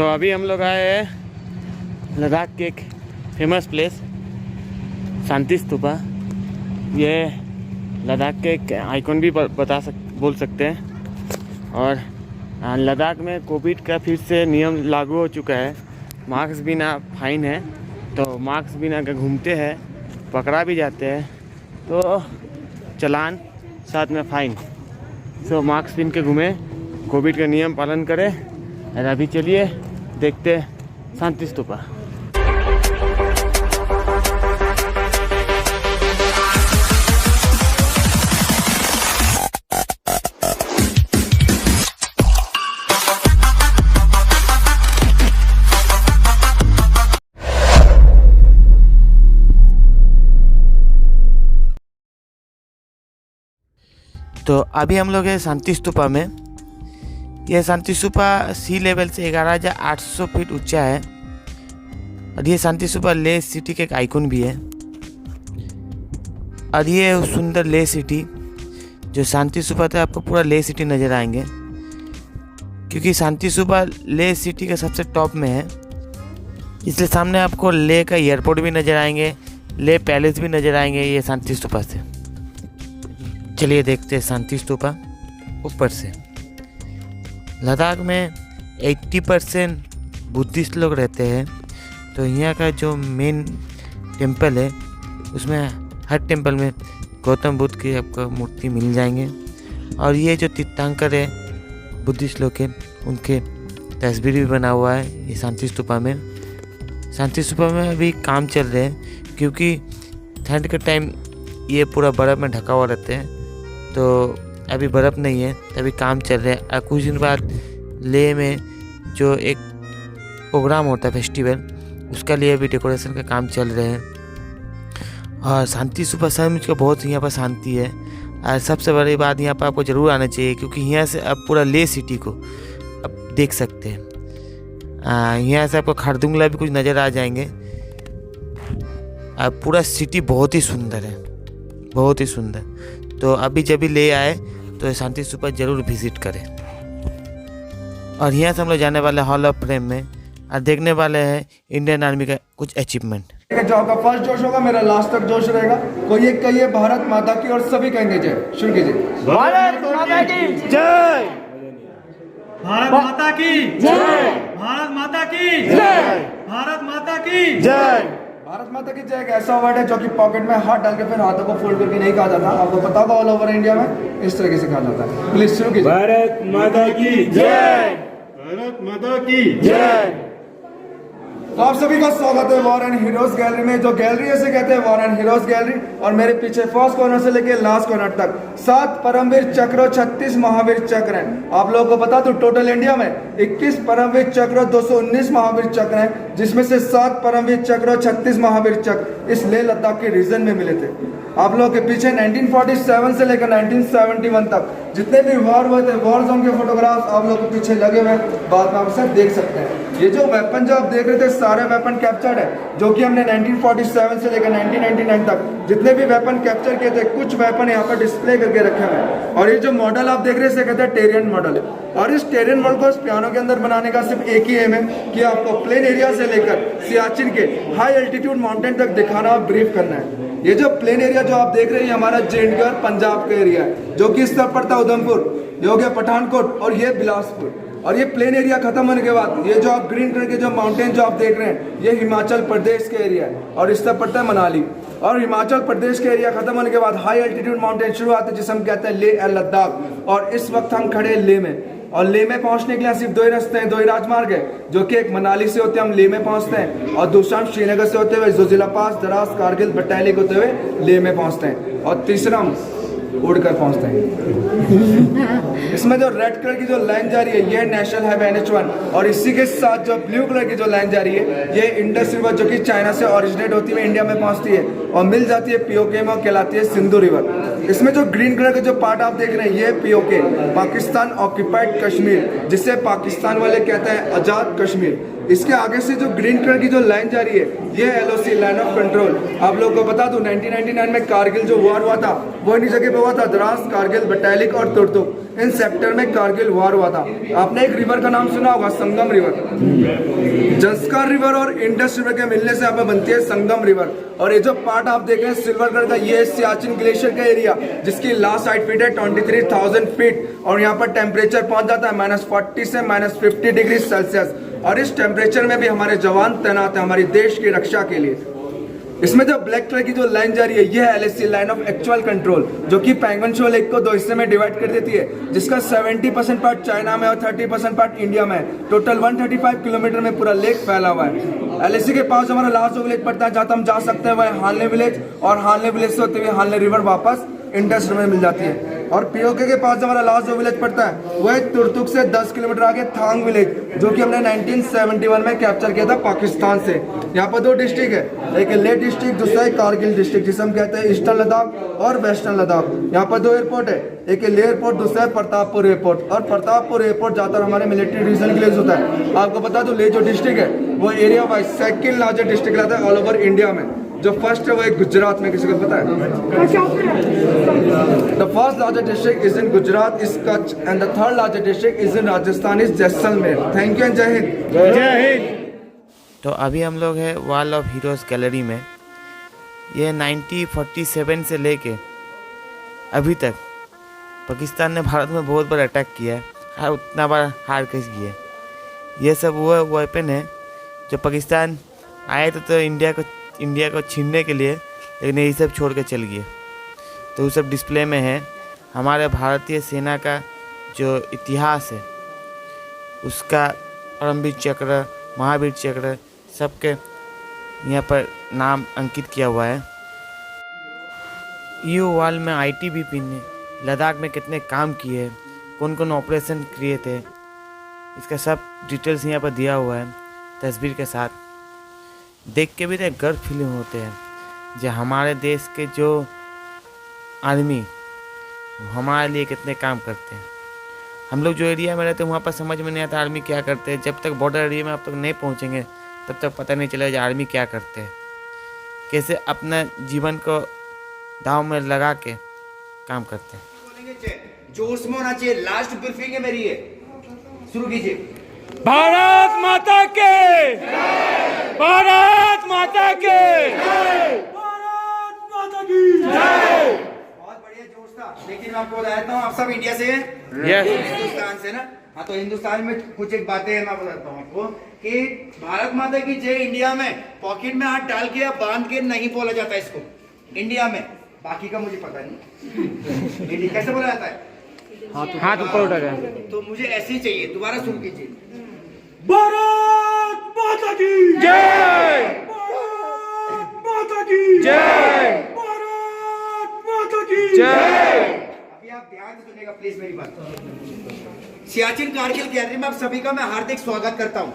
तो अभी हम लोग आए हैं लद्दाख के एक फेमस प्लेस शांति स्तूपा। ये लद्दाख के एक आइकॉन भी बोल सकते हैं। और लद्दाख में कोविड का फिर से नियम लागू हो चुका है। मास्क बिना फाइन है, तो मास्क बिना अगर घूमते हैं पकड़ा भी जाते हैं तो चालान साथ में फाइन। सो मास्क पहन के घूमें, कोविड का नियम पालन करें। और अभी चलिए देखते हैं शांति स्तूपा। तो अभी हम लोग हैं शांति स्तूपा में। यह शांति स्तूपा सी लेवल से 11,800 फीट ऊंचा है। और ये शांति स्तूपा लेह सिटी के एक आइकॉन भी है। और ये सुंदर लेह सिटी जो शांति स्तूपा था, आपको पूरा लेह सिटी नज़र आएंगे, क्योंकि शांति स्तूपा लेह सिटी के सबसे टॉप में है। इसलिए सामने आपको लेह का एयरपोर्ट भी नज़र आएंगे, लेह पैलेस भी नज़र आएंगे ये शांति स्तूपा से। चलिए देखते हैं शांति स्तूपा ऊपर से। लद्दाख में 80% बुद्धिस्ट लोग रहते हैं। तो यहाँ का जो मेन टेंपल है उसमें हर टेंपल में गौतम बुद्ध की आपको मूर्ति मिल जाएंगे। और ये जो तीर्थंकर है बुद्धिस्ट लोग के, उनके तस्वीर भी बना हुआ है ये शांति स्तूपा में। शांति स्तूपा में अभी काम चल रहे हैं, क्योंकि ठंड के टाइम ये पूरा बर्फ़ में ढका हुआ रहते हैं। तो अभी बर्फ़ नहीं है, अभी काम चल रहा है। और कुछ दिन बाद लेह में जो एक प्रोग्राम होता है फेस्टिवल, उसका लिए भी डेकोरेशन का काम चल रहे हैं। और शांति स्तूपा समझ का बहुत यहाँ पर शांति है। और सबसे बड़ी बात, यहाँ पर आपको ज़रूर आना चाहिए, क्योंकि यहाँ से आप पूरा लेह सिटी को आप देख सकते हैं। यहाँ से आपको खारदुंगला भी कुछ नज़र आ जाएंगे। पूरा सिटी बहुत ही सुंदर है, बहुत ही सुंदर। तो अभी जब भी ले आए तो शांति स्तूपा जरूर विजिट करें। और यहाँ से हम लोग जाने वाले हॉल ऑफ फ्रेम में और देखने वाले हैं इंडियन आर्मी का कुछ अचीवमेंट। जो आपका फर्स्ट जोश होगा मेरा लास्ट तक जोश रहेगा। कोई एक कहिए भारत माता की और सभी कहेंगे जय। शुरू कीजिए। भारत माता की जय, भारत माता की जय, भारत माता की जय, भारत माता की जय। भारत माता की जय एक ऐसा वर्ड है जो कि पॉकेट में हाथ डाल के फिर हाथों को फोल्ड करके नहीं कहा जाता। आपको पता होगा ऑल ओवर इंडिया में इस तरीके से कहा जाता है। प्लीज शुरू कीजिए। भारत माता की जय, भारत माता की जय। तो आप सभी का स्वागत है वॉर एंड हीरोज गैलरी में। जो गैलरी ऐसे कहते हैं वॉर एंड हीरोज गैलरी। और मेरे पीछे फर्स्ट कॉर्नर से लेके लास्ट कॉर्नर तक 7 परमवीर चक्र, 36 महावीर चक्र हैं। आप लोगों को बता दूं टोटल इंडिया में 21 परमवीर चक्र, 219 महावीर चक्र हैं, जिसमें से 7 परमवीर चक्र, 36 महावीर चक्र इस लेह लद्दाख के रीजन में मिले थे। आप लोगों के पीछे 1947 से लेकर 1971 तक जितने भी वॉर हुए थे, वॉर जोन के फोटोग्राफ्स आप लोगों के पीछे लगे हुए बाद में आप सब देख सकते हैं। ये जो वेपन जो आप देख रहे थे सारे वेपन कैप्चर्ड है, जो कि हमने 1947 से लेकर 1999 तक जितने भी वेपन कैप्चर किए थे, कुछ वेपन यहाँ पर डिस्प्ले करके रखे हुए हैं। और ये जो मॉडल आप देख रहे हैं इसे कहते हैं टेरियन मॉडल। और इस टेरियन मॉडल को इस पियानो के अंदर बनाने का सिर्फ एक ही एम है कि आपको प्लेन एरिया से लेकर सियाचिन के हाई एल्टीट्यूड माउंटेन तक दिखाना और ब्रीफ करना है। ये जो प्लेन एरिया जो आप देख रहे हैं हमारा जे&के और पंजाब का एरिया है, जो कि इस तरफ पड़ता है उधमपुर, ये हो गया पठानकोट और ये बिलासपुर। और ये प्लेन एरिया खत्म होने के बाद ये जो आप ग्रीन कलर के जो माउंटेन जो आप देख रहे हैं, ये हिमाचल प्रदेश के एरिया है और इस तरफ पड़ता है मनाली। और हिमाचल प्रदेश के एरिया खत्म होने के बाद हाई एल्टीट्यूड माउंटेन शुरू आते हैं, जिसे हम कहते हैं लेह लद्दाख। और इस वक्त हम खड़े हैं लेह में। और लेह में पहुंचने के लिए सिर्फ 2 ही रास्ते हैं, 2 ही राजमार्ग है, जो कि एक मनाली से होते हम लेह में पहुंचते हैं, और दूसरा हम श्रीनगर से होते हुए जोजिला पास, द्रास, कारगिल, बटालिक होते हुए लेह में पहुंचते हैं, और तीसरा हम उड़कर पहुंचते हैं। इसमें जो रेड कलर की जो लाइन जा रही है ये नेशनल हाईवे NH1। और इसी के साथ जो ब्लू कलर की जो लाइन जा रही है ये इंडस रिवर, जो कि चाइना से ओरिजिनेट होती है इंडिया में पहुंचती है और मिल जाती है POK में और कहलाती है सिंधु रिवर। इसमें जो ग्रीन कलर का जो पार्ट आप देख रहे हैं ये POK, पाकिस्तान ऑक्यूपाइड कश्मीर, जिसे पाकिस्तान वाले कहते हैं आजाद कश्मीर। इसके आगे से जो ग्रीन कलर की जो लाइन जा रही है ये LOC, लाइन ऑफ कंट्रोल। आप लोगों को बता दूं 1999 में कारगिल जो वॉर हुआ था वो इन्हीं जगह पे हुआ हुआ था द्रास, कारगिल, बटालिक और तुर्तुक। इन सेक्टर में कारगिल वार हुआ था। आपने एक रिवर का नाम सुना होगा, संगम रिवर। जंस्कार रिवर और इंडस रिवर के मिलने से यहाँ पे बनती है संगम रिवर। और ये जो पार्ट आप देख रहे हैं सिल्वर कलर का, ये सियाचिन ग्लेशियर का एरिया, जिसकी लास्ट हाइट फीट है 23,000 फीट। और यहाँ पर टेम्परेचर पहुंच जाता है -40 से -50 डिग्री सेल्सियस। और इस टेम्परेचर में भी हमारे जवान तैनात है हमारे देश की रक्षा के लिए। इसमें जो ब्लैक कलर की जो लाइन जा रही है, ये है LAC, line of actual control, जो कि पैंगोंग त्सो लेक को 2 हिस्से में डिवाइड कर देती है, जिसका 70% पार्ट चाइना में और 30% पार्ट इंडिया में है। टोटल 135 किलोमीटर में पूरा लेक फैला हुआ है। LAC के पास हमारा लास्ट जो विलेज पड़ता है, जहाँ हम जा सकते हैं, वह हानले विलेज। और हानले विलेज से होते हुए हानले रिवर वापस इंडस रिवर में मिल जाती है। और POK के पास हमारा लास्ट जो विलेज पड़ता है, वह तुर्तुक से 10 किलोमीटर आगे थांग विलेज, जो कि हमने 1971 में कैप्चर किया था पाकिस्तान से। यहाँ पर 2 डिस्ट्रिक्ट है, एक है लेह डिस्ट्रिक्ट, दूसरा है कारगिल डिस्ट्रिक्ट, जिसे हम कहते हैं ईस्टर्न लद्दाख और वेस्टर्न लद्दाख। यहाँ पर 2 एयरपोर्ट है, एक है लेह एयरपोर्ट, दूसरा है प्रतापपुर एयरपोर्ट। और प्रतापपुर एयरपोर्ट ज़्यादातर हमारे मिलिट्री डिवीजन के लिए होता है। आपको बता दो, लेह जो डिस्ट्रिक्ट है वो area wise 2nd largest district रहता है ऑल ओवर इंडिया में। जो फर्स्ट है वो एक गुजरात में, किसी को पता है? The first largest district is in Gujarat, is Kutch, and the 3rd largest district is in Rajasthan, is Jaisalmer. Thank you and जय हिंद। जय हिंद। तो अभी हम लोग हैं वॉल ऑफ हीरोज़ गैलरी में। ये 1947 से लेके अभी तक पाकिस्तान ने भारत में बहुत बार अटैक किया है और उतना बार हार कैसे किया है। ये सब वो वेपन है जो पाकिस्तान आए तो इंडिया को छीनने के लिए, लेकिन यही सब छोड़ के चल गए। तो वो सब डिस्प्ले में है। हमारे भारतीय सेना का जो इतिहास है, उसका परमवीर चक्र, महावीर चक्र, सबके यहाँ पर नाम अंकित किया हुआ है। ये वॉल में ITBP ने लद्दाख में कितने काम किए, कौन कौन ऑपरेशन किए थे, इसका सब डिटेल्स यहाँ पर दिया हुआ है तस्वीर के साथ। देख के भी तो गर्व फीलिंग होते हैं जो हमारे देश के जो आर्मी हमारे लिए कितने काम करते हैं। हम लोग जो एरिया में रहते हैं वहाँ पर समझ में नहीं आता आर्मी क्या करते हैं। जब तक बॉर्डर एरिया में आप तक नहीं पहुँचेंगे तब तक पता नहीं चलेगा आर्मी क्या करते हैं, कैसे अपना जीवन को दांव में लगा के काम करते हैं। जोश में होना चाहिए। लास्ट ब्रीफिंग है मेरी, ये शुरू कीजिए। भारत माता के, भारत माता के, भारत माता की जय। बहुत बढ़िया जोश था। लेकिन मैं आपको बताता हूँ, आप सब इंडिया से हैं? हिंदुस्तान से ना? हाँ, तो हिंदुस्तान में कुछ एक बातें हैं, मैं बताता हूँ आपको कि भारत माता की जय इंडिया में पॉकेट में हाथ डाल के या बांध के नहीं बोला जाता इसको इंडिया में। बाकी का मुझे पता नहीं कैसे बोला जाता है। हाथ ऊपर उठा गया। तो मुझे ऐसे ही चाहिए। दोबारा शुरू कीजिए। भारत माता की जय, भारत माता की जय, भारत माता की जय। अभी आप ध्यान से सुनिएगा प्लीज मेरी बात। सियाचिन कारगिल गैलरी में आप सभी का मैं हार्दिक स्वागत करता हूं।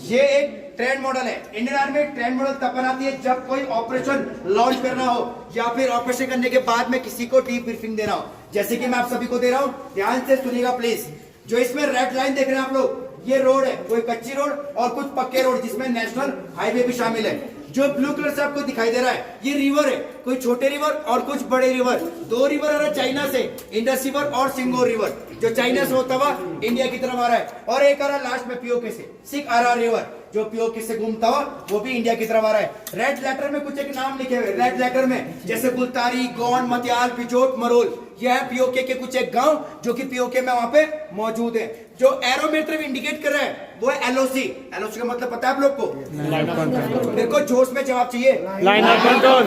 ये एक ट्रेंड मॉडल है। इंडियन आर्मी ट्रेंड मॉडल तब बनाती है जब कोई ऑपरेशन लॉन्च करना हो या फिर ऑपरेशन करने के बाद में किसी को डीप ब्रीफिंग देना हो, जैसे कि मैं आप सभी को दे रहा हूं। ध्यान से सुनिएगा प्लीज। जो इसमें रेड लाइन देख रहे हैं आप लोग, ये रोड है, कोई कच्ची रोड और कुछ पक्के रोड, जिसमें नेशनल हाईवे भी शामिल है। जो ब्लू कलर से आपको दिखाई दे रहा है, ये रिवर है, कोई छोटे रिवर और कुछ बड़े रिवर। 2 रिवर आ रहा है चाइना से, इंडस रिवर और सिंगोर रिवर, जो चाइना से होता हुआ इंडिया की तरफ आ रहा है। और एक आ रहा है लास्ट में POK से, सिख आर रिवर, जो POK से घूमता हुआ वो भी इंडिया की तरफ आ रहा है। रेड लेटर में कुछ एक नाम लिखे हुए, रेड लेटर में, जैसे गुलतारी, गौंड, मतियाल, पिजोट, मरोल, यह है POK के कुछ एक गांव जो कि POK में वहां पे मौजूद है। जो एरो मेरी तरफ इंडिकेट कर रहा है वो है LOC। LOC का मतलब पता है आप लोग को? मेरे को जोश में जवाब चाहिए। Line of control.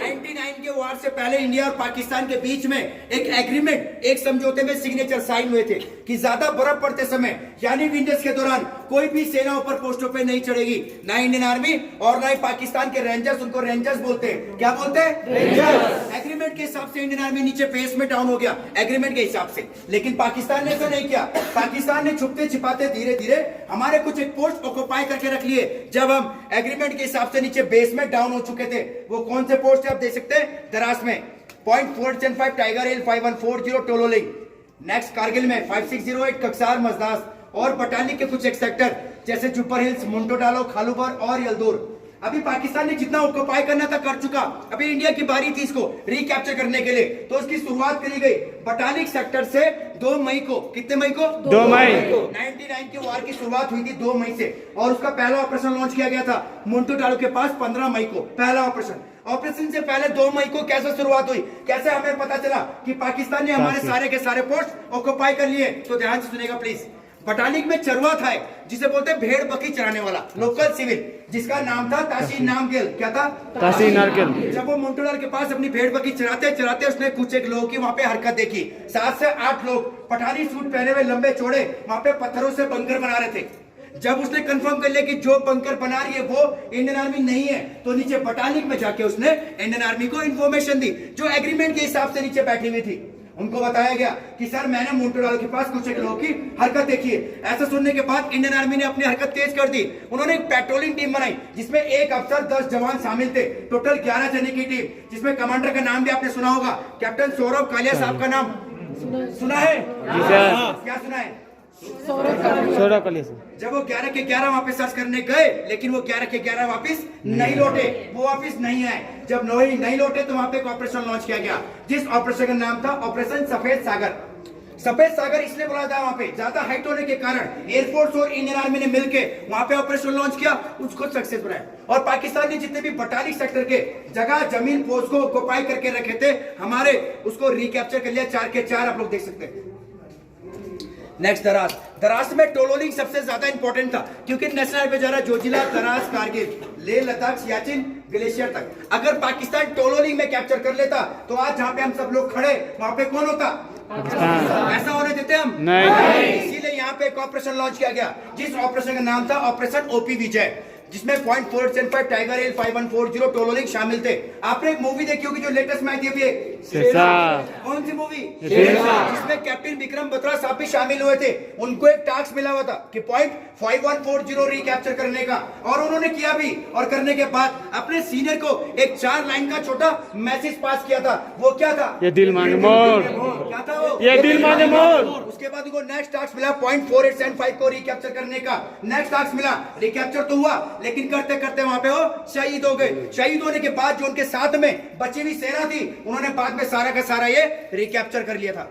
99 के वार से पहले इंडिया और पाकिस्तान के बीच में एक एग्रीमेंट, एक समझौते में सिग्नेचर साइन हुए थे कि ज्यादा बर्फ पड़ते समय यानी विंटर्स के दौरान कोई भी सेना ऊपर पोस्टों पे नहीं चढ़ेगी, ना इंडियन आर्मी और ना ही पाकिस्तान के रेंजर्स। उनको रेंजर्स बोलते हैं। क्या बोलते हैं? रेंजर्स। एग्रीमेंट के हिसाब से इंडियन आर्मी नीचे फेस में डाउन हो गया एग्रीमेंट के हिसाब से, लेकिन पाकिस्तान ने ऐसा नहीं किया। पाकिस्तान ने छुपते छिपाते धीरे धीरे हमारे कुछ एक पोस्ट ऑक्युपाई करके रख लिए जब हम एग्रीमेंट के हिसाब से नीचे बेस में डाउन हो चुके थे। वो कौन से पोस्ट है आप देख सकते हैं? द्रास में .475 टाइगर हिल, 5140 टोलोलिंग, नेक्स्ट कारगिल में 5608 कक्सार मजदास, और बटालिक के कुछ एक सेक्टर जैसे जुपर हिल्स, मुंटो डालो, खालूबर और यलदूर। अभी पाकिस्तान ने जितना ऑक्युपाई करना था कर चुका, अभी इंडिया की बारी थी इसको रिकैप्चर करने के लिए। तो उसकी शुरुआत करी गई बटालिक सेक्टर से 2 मई को। कितने मई को? 2 मई 99 की वार की शुरुआत हुई थी 2 मई से, और उसका पहला ऑपरेशन लॉन्च किया गया था मुंटू टालू के पास 15 मई को, पहला ऑपरेशन। ऑपरेशन से पहले 2 मई को कैसे शुरुआत हुई, कैसे हमें पता चला कि पाकिस्तान ने हमारे सारे के सारे पोस्ट ऑक्युपाई कर लिए? तो ध्यान से सुनेगा प्लीज। बटालिक में चरवा था एक, जिसे बोलते हैं भेड़ बकरी चराने वाला लोकल सिविल, जिसका नाम था ताशी नामगिल। क्या था? ताशी नारगिल। जब वो मुंटूलाल के पास अपनी भेड़ बकरी चराते चराते उसने कुछ एक लोगों की वहां पे हरकत देखी। 7 से 8 लोग पठानी सूट पहने हुए लंबे चौड़े वहां पे पत्थरों से बंकर बना रहे थे। जब उसने कंफर्म कर लिया कि जो बंकर बना रही है वो इंडियन आर्मी नहीं है, तो नीचे बटालिक में जाके उसने इंडियन आर्मी को इंफॉर्मेशन दी, जो एग्रीमेंट के हिसाब से नीचे बैठी हुई थी। उनको बताया गया कि सर मैंने मुंटूलाल के पास कुछ एक लोगों की हरकत देखी है। ऐसा सुनने के बाद इंडियन आर्मी ने अपनी हरकत तेज कर दी। उन्होंने एक पेट्रोलिंग टीम बनाई जिसमें 1 अफसर 10 जवान शामिल थे, टोटल 11 जने की टीम, जिसमें कमांडर का नाम भी आपने सुना होगा, कैप्टन सौरभ कालिया साहब का नाम सुना है? क्या सुना है? सौरभ कालिया से। जब वो 11 के 11 वापस सर्च करने गए, लेकिन वो 11 के 11 वापस नहीं लौटे, वो वापस नहीं आए। जब नहीं लौटे तो वहां पे एक ऑपरेशन लॉन्च किया गया, जिस ऑपरेशन का नाम था ऑपरेशन सफेद सागर। सफेद सागर इसलिए बोला था, वहां पे ज्यादा हाइट होने के कारण एयरफोर्स और इंडियन आर्मी ने मिलकर वहां पे ऑपरेशन लॉन्च किया, उसको सक्सेस बनाया। और पाकिस्तान ने जितने भी बटालिक सेक्टर के जगह जमीन पोस्ट को ऑक्युपाई करके रखे थे हमारे, उसको रिकैप्चर कर लिया 4 के 4, आप लोग देख सकते हैं। नेक्स्ट दराज। दराज में टोलोलिंग सबसे ज्यादा इंपॉर्टेंट था, क्योंकि नेशनल हाईवे जा रहा जोजिला, दराज, कारगिल, लेह लद्दाख, सियाचिन ग्लेशियर तक। अगर पाकिस्तान टोलोलिंग में कैप्चर कर लेता तो आज जहां पे हम सब लोग खड़े वहां पे कौन होता? ऐसा होने देते हम? नहीं। इसीलिए यहाँ पे एक ऑपरेशन लॉन्च किया गया, जिस ऑपरेशन का नाम था ऑपरेशन ओपी विजय, जिसमें .475 टाइगर हिल 5140 टोलोलिंग शामिल थे। आपने एक मूवी देखी होगी जो लेटेस्ट में आई थी अभी, कौन सी मूवी? जिसमें कैप्टन विक्रम बत्रा साहब भी शामिल हुए थे। उनको एक टास्क मिला हुआ था कि .5140 रिकैप्चर करने का, और उन्होंने किया भी। और करने के बाद अपने सीनियर को एक 4 लाइन का छोटा मैसेज पास किया था। वो क्या था? ये दिल मांगे मोर। क्या था वो? ये दिल मांगे मोर। उसके बाद उनको नेक्स्ट टास्क मिला .4875 को रिकैप्चर करने का। नेक्स्ट टास्क मिला, रिकैप्चर तो हुआ, लेकिन करते करते वहां पे वो शहीद हो गए। शहीद होने के बाद जो उनके साथ में बची हुई सेना थी, उन्होंने बाद में सारा का सारा ये रिकैप्चर कर लिया था।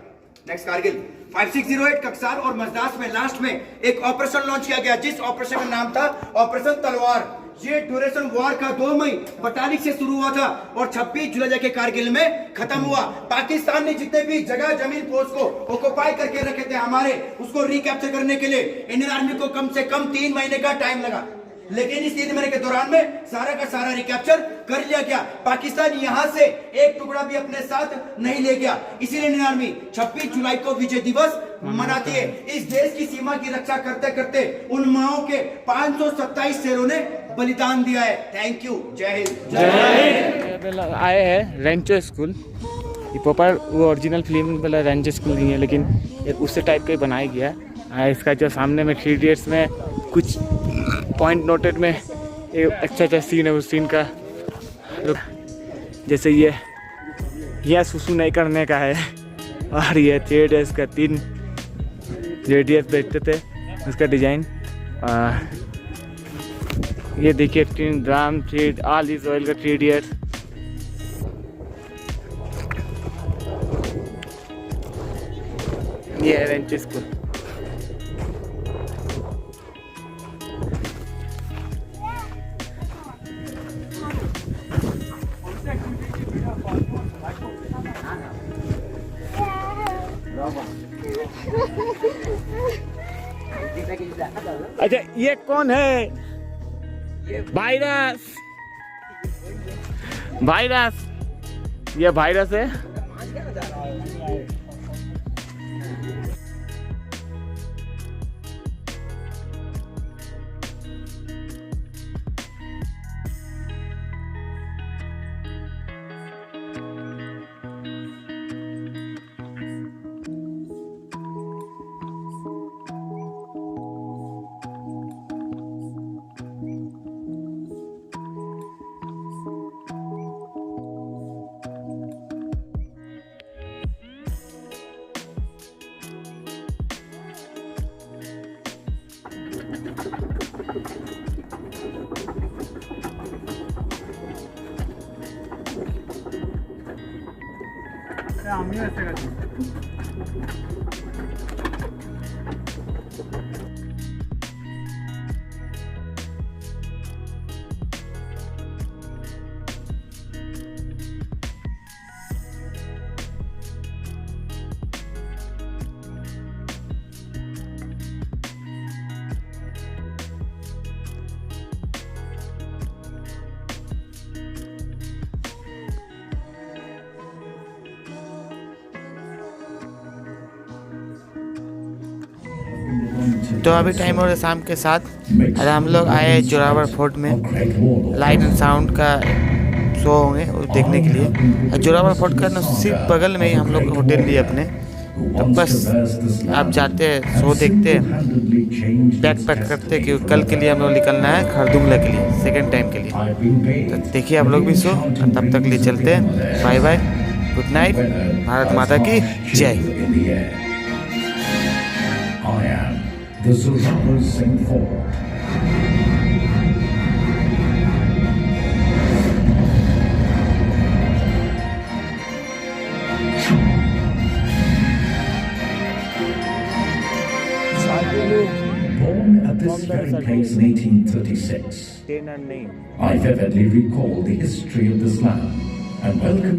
नेक्स्ट कारगिल 5608 कक्सार और मजदास में लास्ट में एक ऑपरेशन लॉन्च किया गया, जिस ऑपरेशन का नाम था ऑपरेशन तलवार। ये ड्यूरेशन वॉर का 2 मई बटालिक से शुरू हुआ था और 26 जुलाई जाके कारगिल में खत्म हुआ। पाकिस्तान ने जितने भी जगह जमीन पोस्ट को ऑक्युपाई करके रखे थे हमारे, उसको रिकैप्चर करने के लिए इंडियन आर्मी को कम से कम 3 महीने का टाइम लगा। लेकिन इस 3 महीने के दौरान में सारा का सारा रिकैप्चर कर लिया गया। पाकिस्तान यहां से एक टुकड़ा भी अपने साथ नहीं ले गया। इसीलिए इंडियन आर्मी 26 जुलाई को विजय दिवस मनाती है। इस देश की सीमा की रक्षा करते करते उन माओ के 527 शेरों ने बलिदान दिया है। Thank you. जय हिंद। आए हैं रेंचो स्कूल, ये प्रॉपर वो ओरिजिनल फिल्म वाला रेंचो स्कूल नहीं है, लेकिन एक उससे टाइप का ही बनाया गया है। इसका जो सामने में 3 इडियट्स में कुछ पॉइंट नोटेड में एक अच्छा सीन है, उस सीन का जैसे ये सुसु नहीं करने का है, और ये 3 इडियट्स का 3 रेडियस देखते थे उसका डिजाइन। ये देखिए 3 ड्राम 3 ऑल इज ऑयल का 3 इडियट्स। ये है रेंचो स्कूल। अच्छा ये कौन है? वायरस। वायरस, ये वायरस है। तो अभी टाइम हो रहा है शाम के 7 और हम लोग आए जोरावर फोर्ट में। लाइट एंड साउंड का शो होंगे वो देखने के लिए। और जोरावर फोर्ट का ना सिर्फ बगल में ही हम लोग होटल लिए अपने। तो बस आप जाते हैं शो देखते बैग पैक करते क्योंकि कल के लिए हम लोग निकलना है खरदुंगला के लिए सेकेंड टाइम के लिए। तो देखिए आप लोग भी शो और तब तक लिए चलते हैं। Bye bye, good night, Bharat Mata की जय। I am the Zorawa Singh Fort. Born at this very place in 1836, I vividly recall the history of this land and welcome